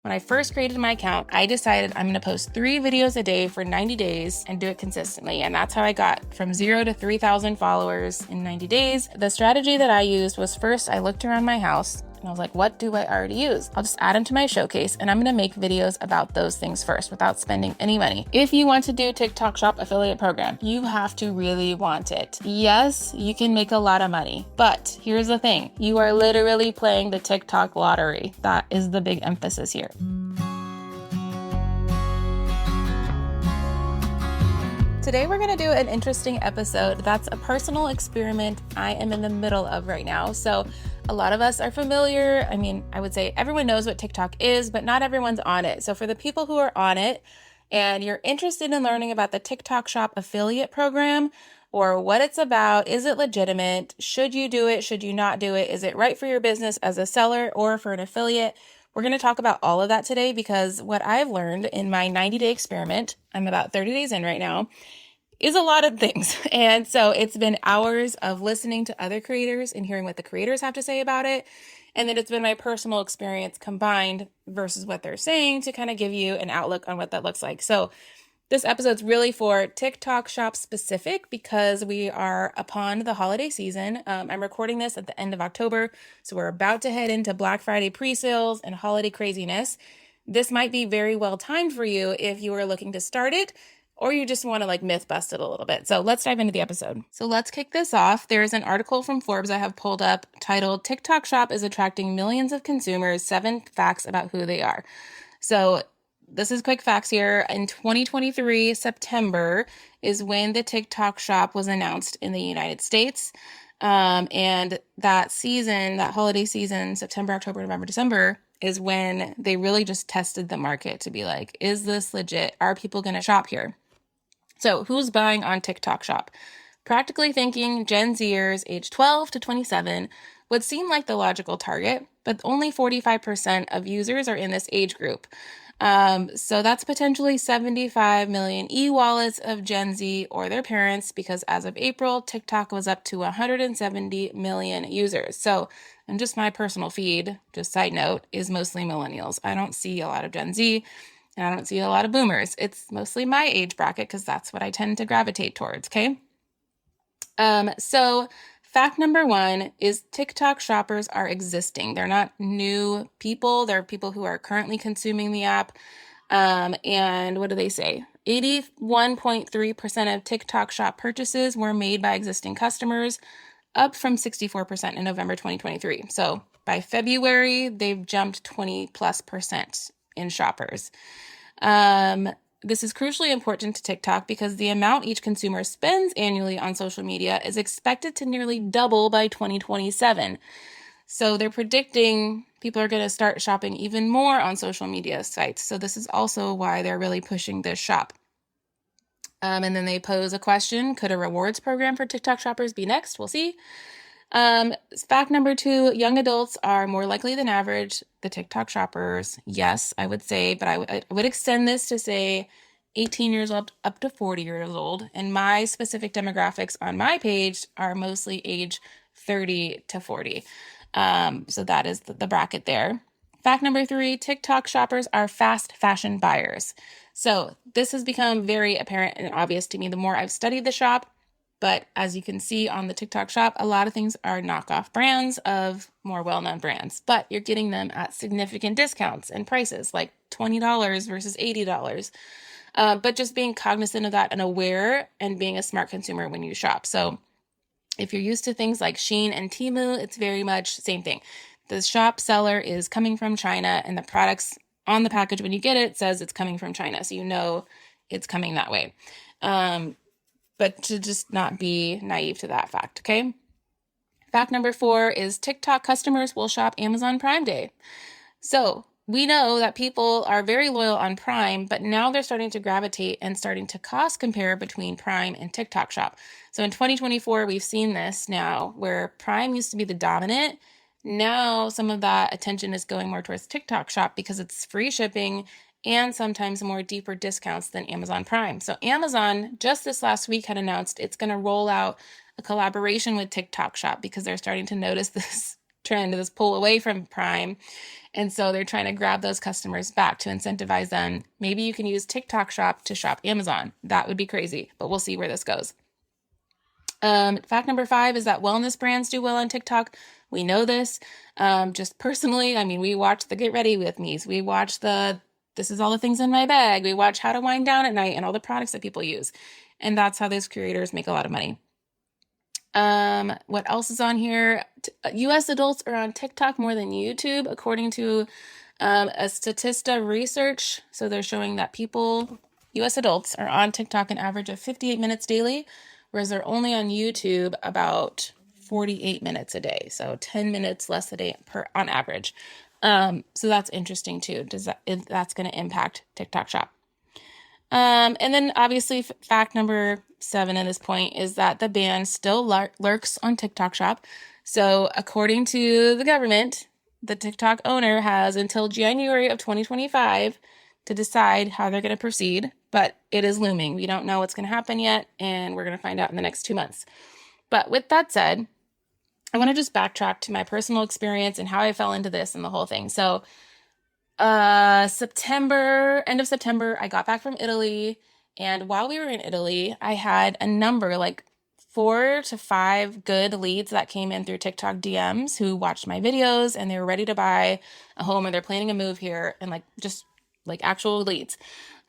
When I first created my account, I decided I'm going to post 3 videos a day for 90 days and do it consistently. And that's how I got from 0 to 3,000 followers in 90 days. The strategy that I used was, first, I looked around my house and I was like, what do I already use? I'll just add them to my showcase, and I'm going to make videos about those things first without spending any money. If you want to do TikTok Shop affiliate program, you have to really want it. Yes, you can make a lot of money, but here's the thing. You are literally playing the TikTok lottery. That is the big emphasis here. Today we're going to do an interesting episode that's a personal experiment I am in the middle of right now. So a lot of us are familiar. I would say everyone knows what TikTok is, but not everyone's on it. So for the people who are on it and you're interested in learning about the TikTok Shop affiliate program or what it's about, is it legitimate? Should you do it? Should you not do it? Is it right for your business as a seller or for an affiliate? We're going to talk about all of that today because what I've learned in my 90-day experiment, I'm about 30 days in right now, is a lot of things. And so it's been hours of listening to other creators and hearing what the creators have to say about it. And then it's been my personal experience combined versus what they're saying to kind of give you an outlook on what that looks like. So this episode's really for TikTok Shop specific because we are upon the holiday season. I'm recording this at the end of October, so we're about to head into Black Friday pre-sales and holiday craziness. This might be very well timed for you if you are looking to start it or you just want to myth bust it a little bit. So let's dive into the episode. So let's kick this off. There's an article from Forbes I have pulled up titled TikTok Shop is attracting millions of consumers, 7 facts about who they are. So this is quick facts here. In 2023, September is when the TikTok Shop was announced in the United States. And that season, that holiday season, September, October, November, December, is when they really just tested the market to be like, is this legit? Are people going to shop here? So who's buying on TikTok Shop? Practically thinking, Gen Zers age 12 to 27 would seem like the logical target, but only 45% of users are in this age group. So that's potentially 75 million e-wallets of Gen Z or their parents, because as of April, TikTok was up to 170 million users. So, and just my personal feed, just side note, is mostly millennials. I don't see a lot of Gen Z and I don't see a lot of boomers. It's mostly my age bracket because that's what I tend to gravitate towards, okay? So fact number 1 is TikTok shoppers are existing. They're not new people. They're people who are currently consuming the app. And what do they say? 81.3% of TikTok Shop purchases were made by existing customers, up from 64% in November 2023. So by February, they've jumped 20+% in shoppers. This is crucially important to TikTok because the amount each consumer spends annually on social media is expected to nearly double by 2027. So they're predicting people are going to start shopping even more on social media sites. So this is also why they're really pushing this shop. And then they pose a question, could a rewards program for TikTok shoppers be next? We'll see. Fact number 2, young adults are more likely than average. The TikTok shoppers, yes, I would say, but I would extend this to say 18 years old up to 40 years old. And my specific demographics on my page are mostly age 30 to 40. So that is the bracket there. Fact number 3, TikTok shoppers are fast fashion buyers. So this has become very apparent and obvious to me the more I've studied the shop. But as you can see on the TikTok Shop, a lot of things are knockoff brands of more well-known brands, but you're getting them at significant discounts and prices like $20 versus $80. But just being cognizant of that and aware and being a smart consumer when you shop. So if you're used to things like Shein and Temu, it's very much the same thing. The shop seller is coming from China and the products on the package when you get it says it's coming from China. So you know it's coming that way. But to just not be naive to that fact, okay? Fact number 4 is TikTok customers will shop Amazon Prime Day. So we know that people are very loyal on Prime, but now they're starting to gravitate and starting to cost compare between Prime and TikTok Shop. So in 2024, we've seen this now where Prime used to be the dominant. Now some of that attention is going more towards TikTok Shop because it's free shipping and sometimes more deeper discounts than Amazon Prime. So Amazon just this last week had announced it's going to roll out a collaboration with TikTok Shop because they're starting to notice this trend, this pull away from Prime. And so they're trying to grab those customers back to incentivize them. Maybe you can use TikTok Shop to shop Amazon. That would be crazy, but we'll see where this goes. Fact number 5 is that wellness brands do well on TikTok. We know this. Just personally, I mean, we watch the Get Ready With Me's. We watch the This Is All the Things in My Bag. We watch How to Wind Down at Night and all the products that people use. And that's how those creators make a lot of money. What else is on here? US adults are on TikTok more than YouTube, according to a Statista research. So they're showing that US adults are on TikTok an average of 58 minutes daily, whereas they're only on YouTube about 48 minutes a day. So 10 minutes less a day on average. So that's interesting too. If that's going to impact TikTok Shop. And then obviously fact number 7 at this point is that the ban still lurks on TikTok Shop. So according to the government, the TikTok owner has until January of 2025 to decide how they're going to proceed, but it is looming. We don't know what's going to happen yet, and we're going to find out in the next 2 months. But with that said, I want to just backtrack to my personal experience and how I fell into this and the whole thing. So end of September, I got back from Italy. And while we were in Italy, I had a number, like 4 to 5 good leads that came in through TikTok DMs who watched my videos and they were ready to buy a home or they're planning a move here, and just actual leads.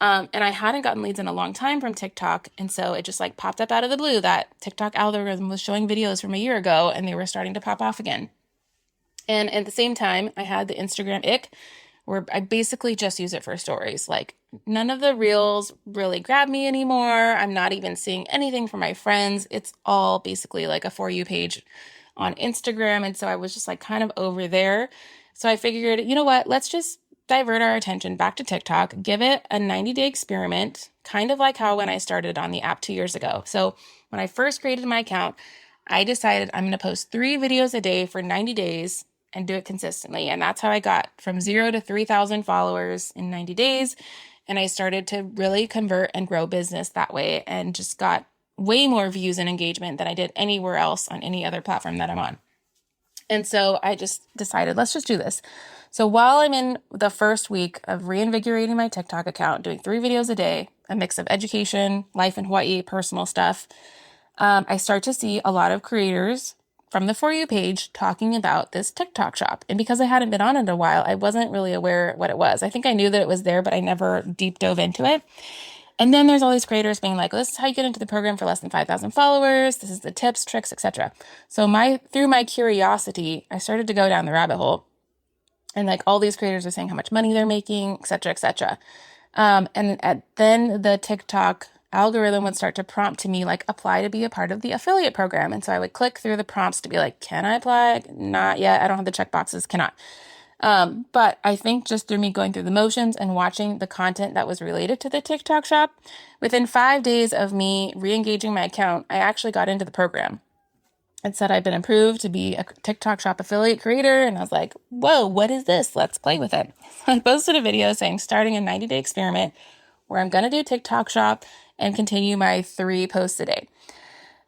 And I hadn't gotten leads in a long time from TikTok. And so it just popped up out of the blue that TikTok algorithm was showing videos from a year ago and they were starting to pop off again. And at the same time, I had the Instagram ick, where I basically just use it for stories. None of the reels really grab me anymore. I'm not even seeing anything from my friends. It's all basically like a For You page on Instagram. And so I was just kind of over there. So I figured, you know what, let's just divert our attention back to TikTok, give it a 90-day experiment, kind of like how when I started on the app 2 years ago. So when I first created my account, I decided I'm going to post 3 videos a day for 90 days and do it consistently. And that's how I got from 0 to 3,000 followers in 90 days. And I started to really convert and grow business that way and just got way more views and engagement than I did anywhere else on any other platform that I'm on. And so I just decided, let's just do this. So while I'm in the first week of reinvigorating my TikTok account, doing 3 videos a day, a mix of education, life in Hawaii, personal stuff, I start to see a lot of creators from the For You page talking about this TikTok shop. And because I hadn't been on it in a while, I wasn't really aware what it was. I think I knew that it was there, but I never deep dove into it. And then there's all these creators being like, this is how you get into the program for less than 5,000 followers. This is the tips, tricks, etc. So through my curiosity, I started to go down the rabbit hole. And all these creators are saying how much money they're making, etc., etc. Then the TikTok algorithm would start to prompt to me, apply to be a part of the affiliate program. And so I would click through the prompts to be like, can I apply? Not yet. I don't have the check boxes. Cannot. But I think just through me going through the motions and watching the content that was related to the TikTok shop, within 5 days of me re-engaging my account, I actually got into the program. It said I'd been approved to be a TikTok shop affiliate creator. And I was like, whoa, what is this? Let's play with it. I posted a video saying starting a 90-day experiment where I'm going to do TikTok shop and continue my 3 posts a day.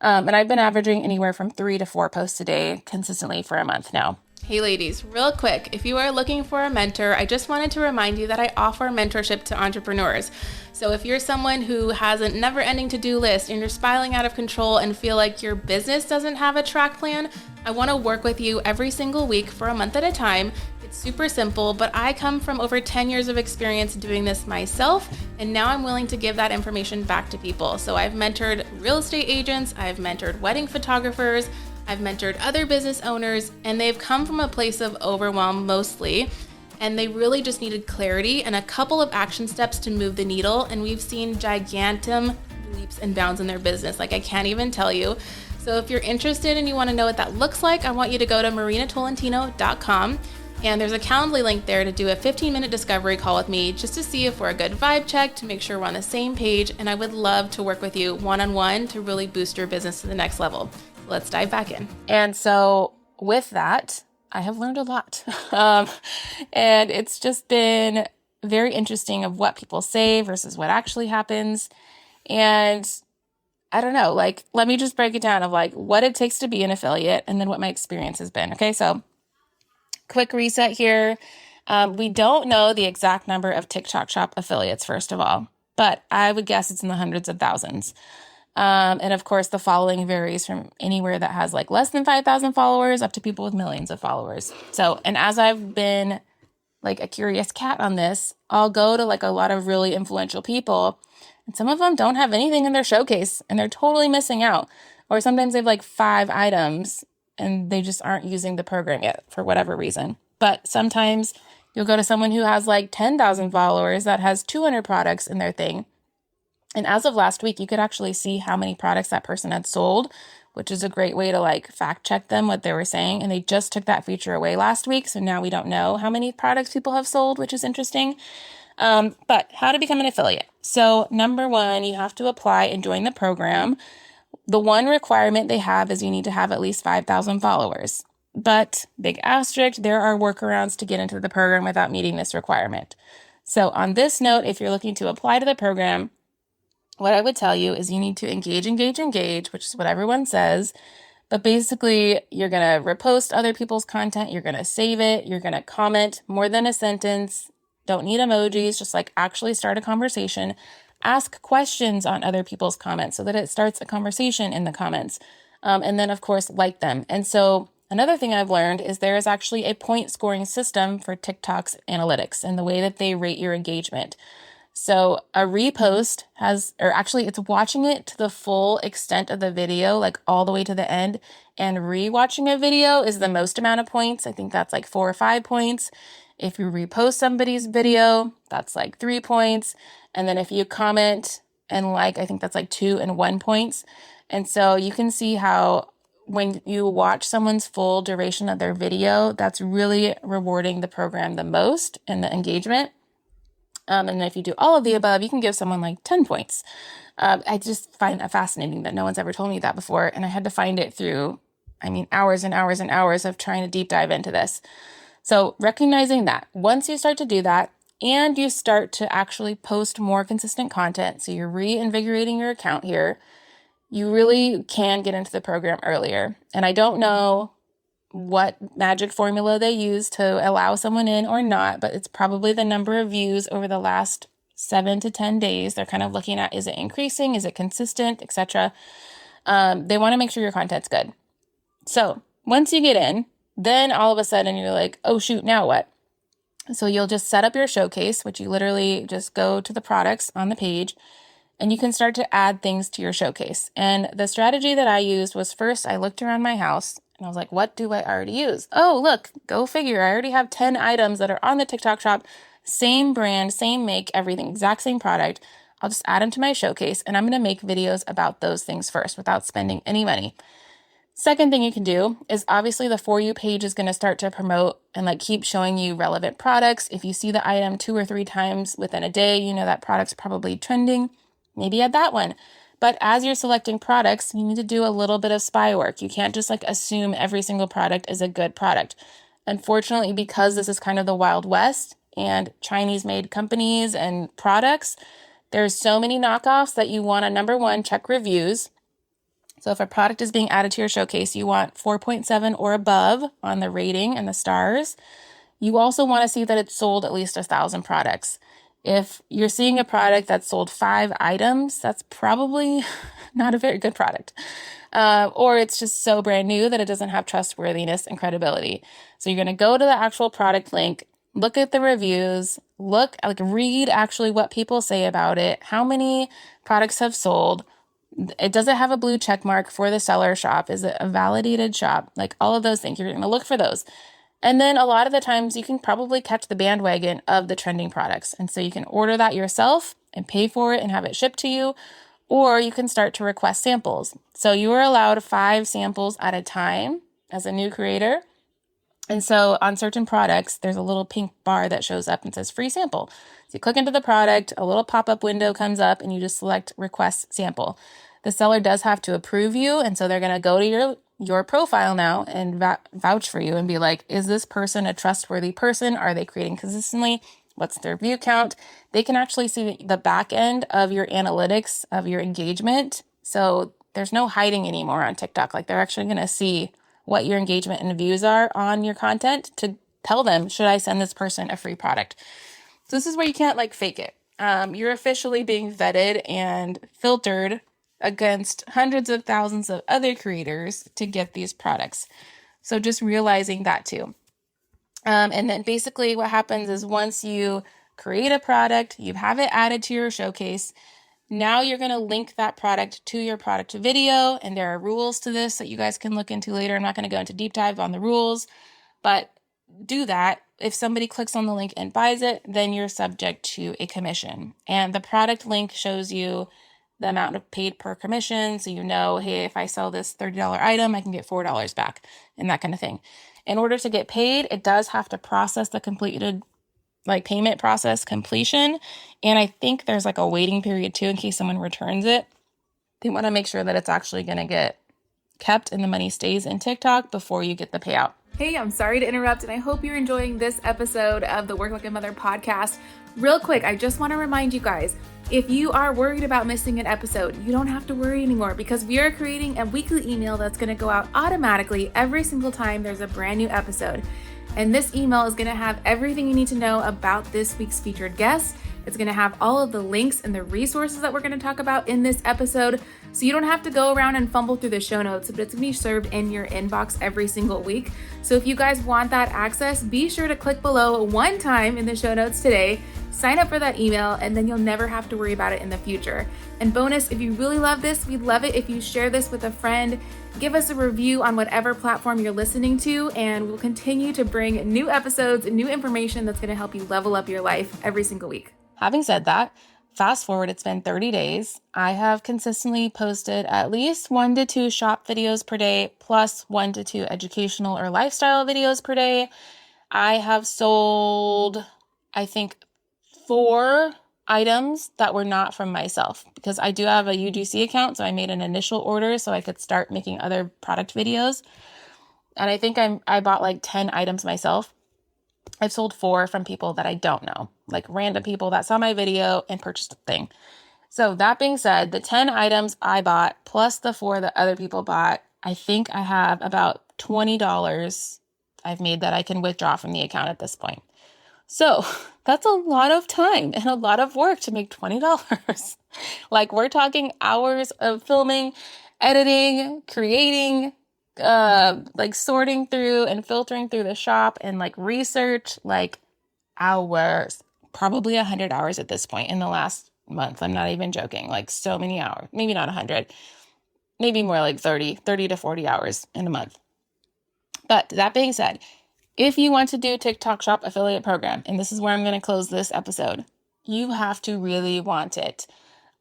And I've been averaging anywhere from 3 to 4 posts a day consistently for a month now. Hey ladies, real quick, if you are looking for a mentor, I just wanted to remind you that I offer mentorship to entrepreneurs. So if you're someone who has a never-ending to-do list and you're spiraling out of control and feel like your business doesn't have a track plan, I want to work with you every single week for a month at a time. It's super simple, but I come from over 10 years of experience doing this myself, and now I'm willing to give that information back to people. So I've mentored real estate agents, I've mentored wedding photographers, I've mentored other business owners, and they've come from a place of overwhelm mostly, and they really just needed clarity and a couple of action steps to move the needle, and we've seen gigantic leaps and bounds in their business, I can't even tell you. So if you're interested and you want to know what that looks like, I want you to go to marinatolentino.com, and there's a Calendly link there to do a 15-minute discovery call with me just to see if we're a good vibe check, to make sure we're on the same page, and I would love to work with you one-on-one to really boost your business to the next level. Let's dive back in. And so with that, I have learned a lot. And it's just been very interesting of what people say versus what actually happens. And I don't know, let me just break it down of what it takes to be an affiliate and then what my experience has been. Okay. So quick reset here. We don't know the exact number of TikTok Shop affiliates, first of all, but I would guess it's in the hundreds of thousands. And of course, the following varies from anywhere that has like less than 5,000 followers up to people with millions of followers. So, and as I've been like a curious cat on this, I'll go to like a lot of really influential people, and some of them don't have anything in their showcase and they're totally missing out. Or sometimes they have like 5 items and they just aren't using the program yet for whatever reason. But sometimes you'll go to someone who has like 10,000 followers that has 200 products in their thing. And as of last week, you could actually see how many products that person had sold, which is a great way to like fact check them, what they were saying. And they just took that feature away last week. So now we don't know how many products people have sold, which is interesting. But how to become an affiliate. So number 1, you have to apply and join the program. The one requirement they have is you need to have at least 5,000 followers. But big asterisk, there are workarounds to get into the program without meeting this requirement. So on this note, if you're looking to apply to the program, what I would tell you is you need to engage, which is what everyone says. But basically, you're going to repost other people's content. You're going to save it. You're going to comment more than a sentence. Don't need emojis. Just like actually start a conversation. Ask questions on other people's comments so that it starts a conversation in the comments. And then, of course, like them. And so another thing I've learned is there is actually a point scoring system for TikTok's analytics and the way that they rate your engagement. So a repost it's watching it to the full extent of the video, like all the way to the end, and rewatching a video is the most amount of points. I think that's like 4 or 5 points. If you repost somebody's video, that's like 3 points. And then if you comment and like, I think that's like 2 and 1 points. And so you can see how when you watch someone's full duration of their video, that's really rewarding the program the most in the engagement. And if you do all of the above, you can give someone like 10 points. I just find that fascinating that no one's ever told me that before. And I had to find it through, hours and hours and hours of trying to deep dive into this. So recognizing that once you start to do that and you start to actually post more consistent content, so you're reinvigorating your account here, you really can get into the program earlier. And I don't know what magic formula they use to allow someone in or not, but it's probably the number of views over the last 7 to 10 days. They're kind of looking at, is it increasing? Is it consistent, etc. They want to make sure your content's good. So once you get in, then all of a sudden you're like, oh shoot, now what? So you'll just set up your showcase, which you literally just go to the products on the page and you can start to add things to your showcase. And the strategy that I used was first I looked around my house and I was like, what do I already use? Oh, look, go figure. I already have 10 items that are on the TikTok shop. Same brand, same make, everything, exact same product. I'll just add them to my showcase and I'm going to make videos about those things first without spending any money. Second thing you can do is obviously the For You page is going to start to promote and like keep showing you relevant products. If you see the item 2 or 3 times within a day, you know that product's probably trending. Maybe add that one. But as you're selecting products, you need to do a little bit of spy work. You can't just like assume every single product is a good product. Unfortunately, because this is kind of the Wild West and Chinese made companies and products, there's so many knockoffs that you want to, number 1, check reviews. So if a product is being added to your showcase, you want 4.7 or above on the rating and the stars. You also want to see that it's sold at least 1,000 products. If you're seeing a product that's sold 5 items, that's probably not a very good product. Or it's just so brand new that it doesn't have trustworthiness and credibility. So you're going to go to the actual product link, look at the reviews, read actually what people say about it, how many products have sold. It doesn't have a blue check mark for the seller shop. Is it a validated shop? Like all of those things, you're going to look for those. And then a lot of the times you can probably catch the bandwagon of the trending products. And so you can order that yourself and pay for it and have it shipped to you, or you can start to request samples. So you are allowed 5 samples at a time as a new creator. And so on certain products, there's a little pink bar that shows up and says free sample. So you click into the product, a little pop-up window comes up and you just select request sample. The seller does have to approve you. And so they're going to go to your profile now and vouch for you and be like, is this person a trustworthy person? Are they creating consistently? What's their view count? They can actually see the back end of your analytics of your engagement. So there's no hiding anymore on TikTok. Like they're actually going to see what your engagement and views are on your content to tell them, should I send this person a free product? So this is where you can't like fake it. You're officially being vetted and filtered against hundreds of thousands of other creators to get these products. So just realizing that too. And then basically what happens is once you create a product, you have it added to your showcase, now you're going to link that product to your product video, and there are rules to this that you guys can look into later. I'm not going to go into deep dive on the rules, but do that. If somebody clicks on the link and buys it, then you're subject to a commission. And the product link shows you the amount of paid per commission. So you know, hey, if I sell this $30 item, I can get $4 back and that kind of thing. In order to get paid, it does have to process the completed like payment process completion. And I think there's like a waiting period too in case someone returns it. They want to make sure that it's actually going to get kept and the money stays in TikTok before you get the payout. Hey, I'm sorry to interrupt, and I hope you're enjoying this episode of the Work Like a Mother podcast. Real quick, I just want to remind you guys, if you are worried about missing an episode, you don't have to worry anymore because we are creating a weekly email that's going to go out automatically every single time there's a brand new episode. And this email is going to have everything you need to know about this week's featured guest. It's going to have all of the links and the resources that we're going to talk about in this episode. So you don't have to go around and fumble through the show notes, but it's going to be served in your inbox every single week. So if you guys want that access, be sure to click below one time in the show notes today, sign up for that email, and then you'll never have to worry about it in the future. And bonus, if you really love this, we'd love it if you share this with a friend. Give us a review on whatever platform you're listening to, and we'll continue to bring new episodes and new information that's going to help you level up your life every single week. Having said that, fast forward, it's been 30 days. I have consistently posted at least 1 to 2 shop videos per day, plus 1 to 2 educational or lifestyle videos per day. I have sold, I think, 4 items that were not from myself because I do have a UGC account. So I made an initial order so I could start making other product videos. And I think I bought like 10 items myself. I've sold 4 from people that I don't know, like random people that saw my video and purchased a thing. So that being said, the 10 items I bought plus the 4 that other people bought, I think I have about $20 I've made that I can withdraw from the account at this point. So that's a lot of time and a lot of work to make $20. Like we're talking hours of filming, editing, creating, like sorting through and filtering through the shop and like research, like hours, probably 100 hours at this point in the last month. I'm not even joking, like so many hours, maybe not 100, maybe more like 30 to 40 hours in a month. But that being said, if you want to do TikTok Shop affiliate program, and this is where I'm going to close this episode, you have to really want it.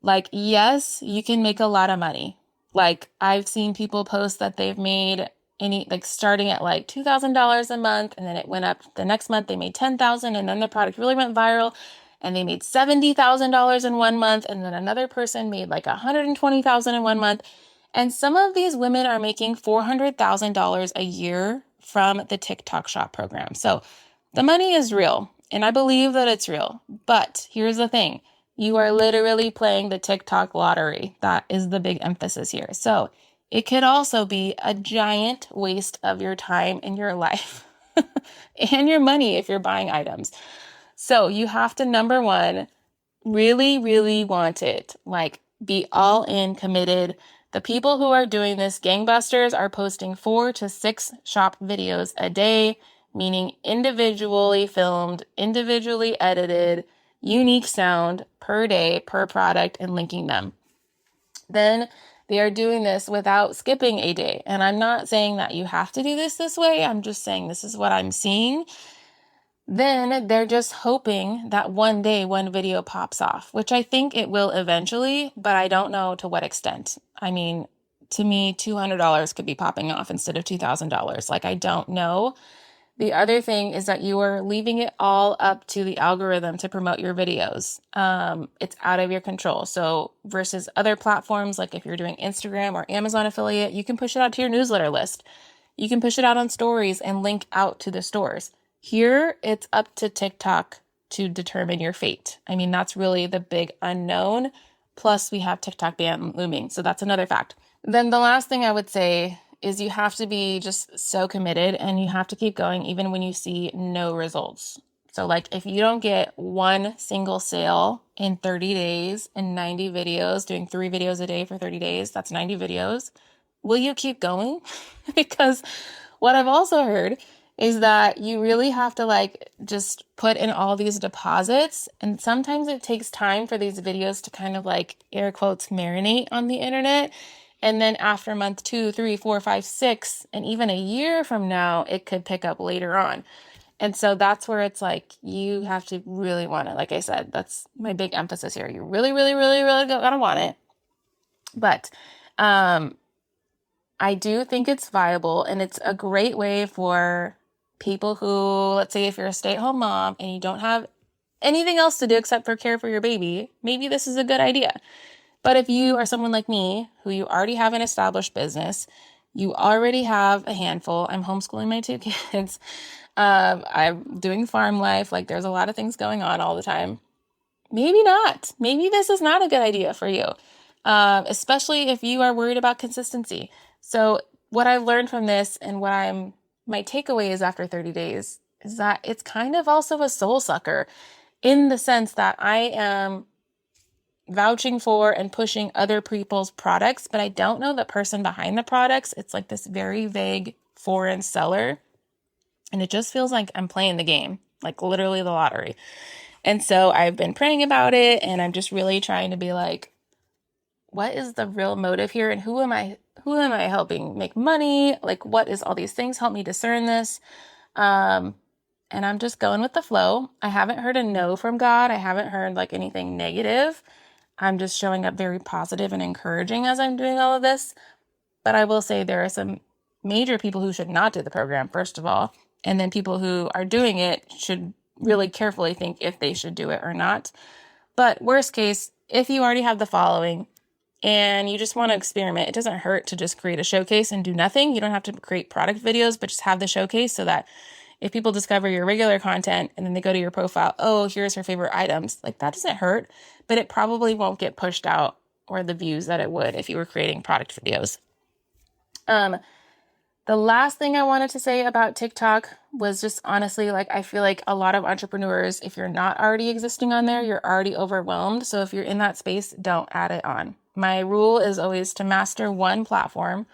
Like, yes, you can make a lot of money. Like I've seen people post that they've made starting at like $2,000 a month. And then it went up the next month, they made $10,000 and then the product really went viral and they made $70,000 in 1 month. And then another person made like $120,000 in 1 month. And some of these women are making $400,000 a year from the TikTok Shop program. So the money is real and I believe that it's real. But here's the thing. You are literally playing the TikTok lottery. That is the big emphasis here. So it could also be a giant waste of your time and your life and your money if you're buying items. So you have to, number one, really, really want it. Like be all in, committed. The people who are doing this, gangbusters, are posting 4 to 6 shop videos a day, meaning individually filmed, individually edited, unique sound per day, per product, and linking them. Then they are doing this without skipping a day. And I'm not saying that you have to do this way. I'm just saying this is what I'm seeing. Then they're just hoping that one day one video pops off, which I think it will eventually, but I don't know to what extent. I mean, to me, $200 could be popping off instead of $2,000. Like, I don't know. The other thing is that you are leaving it all up to the algorithm to promote your videos. It's out of your control. So versus other platforms, like if you're doing Instagram or Amazon affiliate, you can push it out to your newsletter list. You can push it out on stories and link out to the stores. Here, it's up to TikTok to determine your fate. I mean, that's really the big unknown. Plus, we have TikTok ban looming. So that's another fact. Then the last thing I would say is you have to be just so committed and you have to keep going even when you see no results. So like if you don't get one single sale in 30 days and 90 videos, doing 3 videos a day for 30 days, that's 90 videos. Will you keep going? Because what I've also heard is that you really have to like just put in all these deposits. And sometimes it takes time for these videos to kind of like air quotes marinate on the internet. And then after month 2, 3, 4, 5, 6, and even a year from now, it could pick up later on. And so that's where it's like you have to really want it. Like I said, that's my big emphasis here. You really, really, really, really gotta want it. But I do think it's viable, and it's a great way for people who, let's say if you're a stay-at-home mom and you don't have anything else to do except for care for your baby, maybe this is a good idea. But if you are someone like me, who you already have an established business, you already have a handful. I'm homeschooling my 2 kids. I'm doing farm life. Like there's a lot of things going on all the time. Maybe not. Maybe this is not a good idea for you, especially if you are worried about consistency. So what I've learned from this and my takeaway is after 30 days is that it's kind of also a soul sucker in the sense that I am vouching for and pushing other people's products, but I don't know the person behind the products. It's like this very vague foreign seller. And it just feels like I'm playing the game, like literally the lottery. And so I've been praying about it, and I'm just really trying to be like, what is the real motive here? And who am I helping make money? Like, what is all these things? Help me discern this. And I'm just going with the flow. I haven't heard a no from God. I haven't heard like anything negative. I'm just showing up very positive and encouraging as I'm doing all of this. But I will say there are some major people who should not do the program, first of all. And then people who are doing it should really carefully think if they should do it or not. But worst case, if you already have the following and you just want to experiment, it doesn't hurt to just create a showcase and do nothing. You don't have to create product videos, but just have the showcase so that if people discover your regular content and then they go to your profile, oh, here's her favorite items, like that doesn't hurt, but it probably won't get pushed out or the views that it would if you were creating product videos. The last thing I wanted to say about TikTok was just honestly, like, I feel like a lot of entrepreneurs, if you're not already existing on there, you're already overwhelmed. So if you're in that space, don't add it on. My rule is always to master one platform.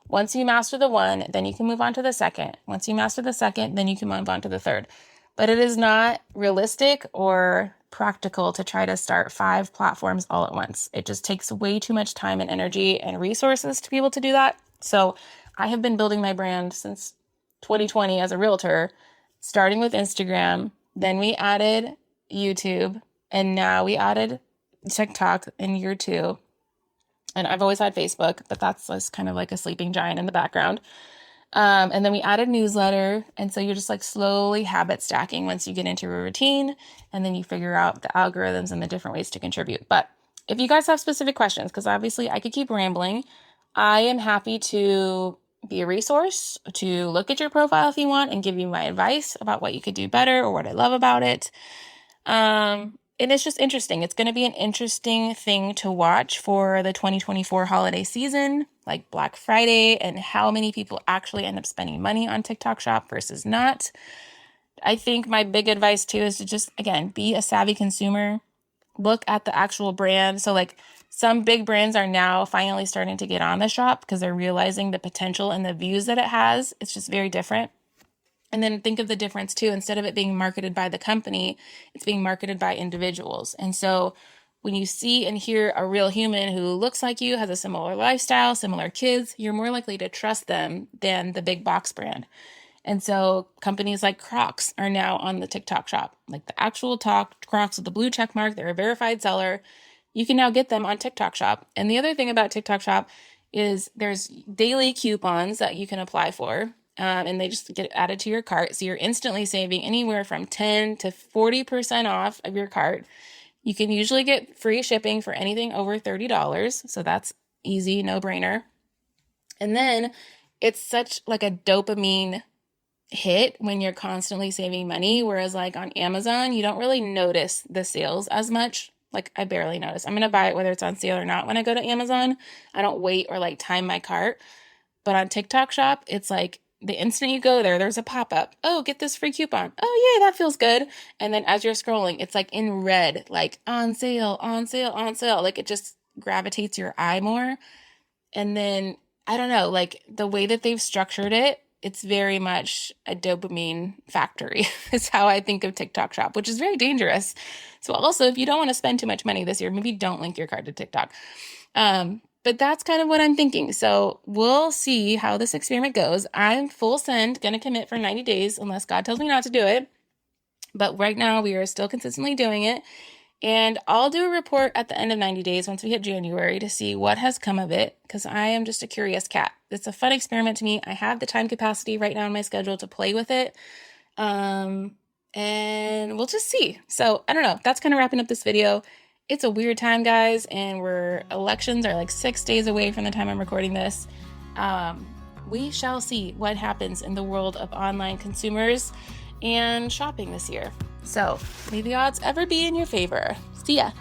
Once you master the one, then you can move on to the second. Once you master the second, then you can move on to the third. But it is not realistic or practical to try to start 5 platforms all at once. It just takes way too much time and energy and resources to be able to do that. So I have been building my brand since 2020 as a realtor, starting with Instagram. Then we added YouTube, and now we added TikTok in year 2. And I've always had Facebook, but that's just kind of like a sleeping giant in the background. And then we added newsletter. And so you're just like slowly habit stacking once you get into a routine, and then you figure out the algorithms and the different ways to contribute. But if you guys have specific questions, because obviously I could keep rambling, I am happy to be a resource, to look at your profile if you want and give you my advice about what you could do better or what I love about it. And it's just interesting. It's going to be an interesting thing to watch for the 2024 holiday season, like Black Friday, and how many people actually end up spending money on TikTok Shop versus not. I think my big advice too is to just, again, be a savvy consumer. Look at the actual brand. So like some big brands are now finally starting to get on the shop because they're realizing the potential and the views that it has. It's just very different. And then think of the difference too. Instead of it being marketed by the company, it's being marketed by individuals. And so when you see and hear a real human who looks like you, has a similar lifestyle, similar kids, you're more likely to trust them than the big box brand. And so companies like Crocs are now on the TikTok Shop, like the actual Crocs with the blue check mark. They're a verified seller. You can now get them on TikTok Shop. And the other thing about TikTok Shop is there's daily coupons that you can apply for. And they just get added to your cart. So you're instantly saving anywhere from 10 to 40% off of your cart. You can usually get free shipping for anything over $30. So that's easy, no brainer. And then it's such like a dopamine hit when you're constantly saving money. Whereas like on Amazon, you don't really notice the sales as much. Like I barely notice. I'm going to buy it whether it's on sale or not when I go to Amazon. I don't wait or like time my cart. But on TikTok Shop, it's like the instant you go there, there's a pop-up. Oh, get this free coupon. Oh, yay, that feels good. And then as you're scrolling, it's like in red, like on sale, on sale, on sale. Like it just gravitates your eye more. And then, I don't know, like the way that they've structured it, it's very much a dopamine factory is how I think of TikTok Shop, which is very dangerous. So also, if you don't want to spend too much money this year, maybe don't link your card to TikTok. But that's kind of what I'm thinking. So we'll see how this experiment goes. I'm full send, going to commit for 90 days unless God tells me not to do it. But right now we are still consistently doing it. And I'll do a report at the end of 90 days once we hit January to see what has come of it, because I am just a curious cat. It's a fun experiment to me. I have the time capacity right now in my schedule to play with it. And we'll just see. So I don't know. That's kind of wrapping up this video. It's a weird time, guys, and elections are like 6 days away from the time I'm recording this. We shall see what happens in the world of online consumers and shopping this year. So may the odds ever be in your favor. See ya.